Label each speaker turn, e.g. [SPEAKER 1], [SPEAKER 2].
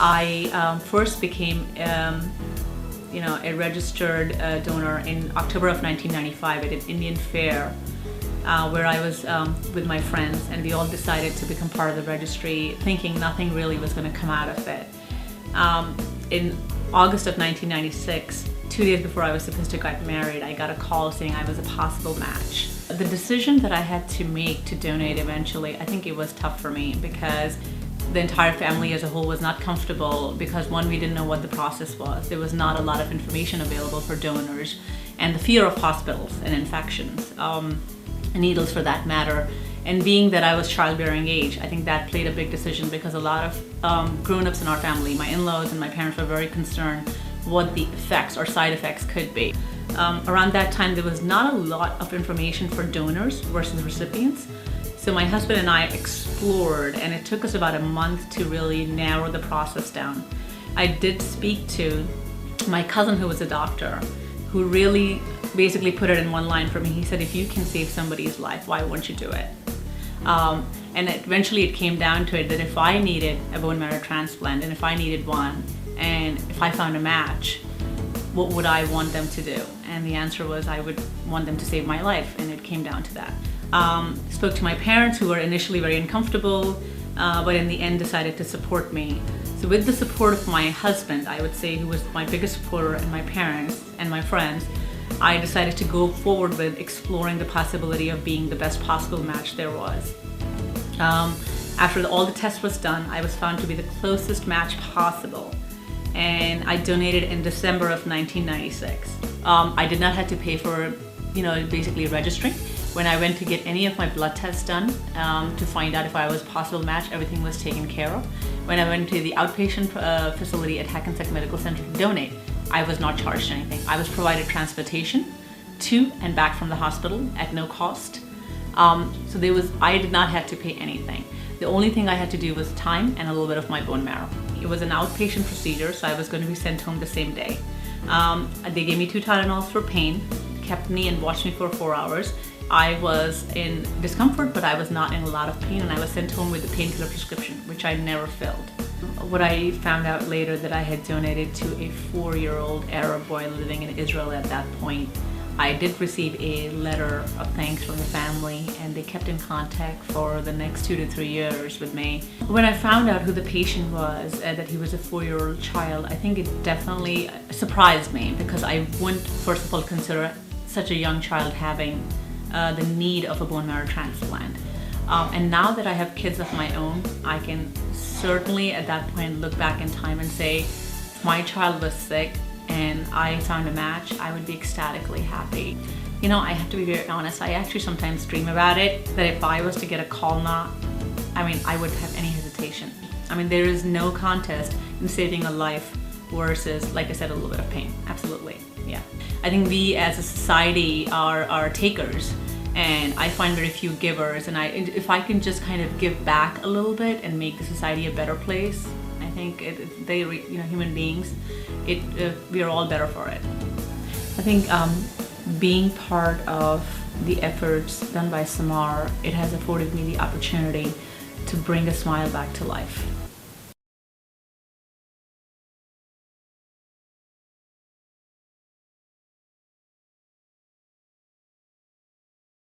[SPEAKER 1] I first became a registered donor in October of 1995 at an Indian fair where I was with my friends, and we all decided to become part of the registry, thinking nothing really was going to come out of it. In August of 1996, 2 days before I was supposed to get married, I got a call saying I was a possible match. The decision that I had to make to donate eventually, I think it was tough for me because the entire family as a whole was not comfortable because, one, we didn't know what the process was. There was not a lot of information available for donors, and the fear of hospitals and infections, needles for that matter. And being that I was childbearing age, I think that played a big decision because a lot of grown-ups in our family, my in-laws and my parents, were very concerned what the effects or side effects could be. Around that time, there was not a lot of information for donors versus recipients. So my husband and I explored, and it took us about a month to really narrow the process down. I did speak to my cousin who was a doctor, who really basically put it in one line for me. He said, if you can save somebody's life, why won't you do it? And eventually it came down to it that if I needed a bone marrow transplant, and if I needed one, and if I found a match, what would I want them to do? And the answer was I would want them to save my life, and it came down to that. Spoke to my parents, who were initially very uncomfortable, but in the end decided to support me. So with the support of my husband, I would say, who was my biggest supporter, and my parents and my friends, I decided to go forward with exploring the possibility of being the best possible match there was. After all the tests was done, I was found to be the closest match possible, and I donated in December of 1996. I did not have to pay for, basically registering. When I went to get any of my blood tests done to find out if I was a possible match, everything was taken care of. When I went to the outpatient facility at Hackensack Medical Center to donate, I was not charged anything. I was provided transportation to and back from the hospital at no cost. I did not have to pay anything. The only thing I had to do was time and a little bit of my bone marrow. It was an outpatient procedure, so I was going to be sent home the same day. They gave me 2 Tylenols for pain, kept me and watched me for 4 hours. I was in discomfort, but I was not in a lot of pain, and I was sent home with a painkiller prescription, which I never filled. What I found out later, that I had donated to a 4-year-old Arab boy living in Israel at that point. I did receive a letter of thanks from the family, and they kept in contact for the next 2 to 3 years with me. When I found out who the patient was, that he was a 4-year-old child, I think it definitely surprised me, because I wouldn't, first of all, consider such a young child having the need of a bone marrow transplant. And now that I have kids of my own, I can certainly at that point look back in time and say, if my child was sick and I found a match, I would be ecstatically happy. I have to be very honest, I actually sometimes dream about it, that if I was to get a call now, I wouldn't have any hesitation. There is no contest in saving a life versus, like I said, a little bit of pain. Absolutely, yeah. I think we as a society are takers, and I find very few givers, and if I can just kind of give back a little bit and make the society a better place, I think human beings, we are all better for it. I think being part of the efforts done by SAMAR, it has afforded me the opportunity to bring a smile back to life.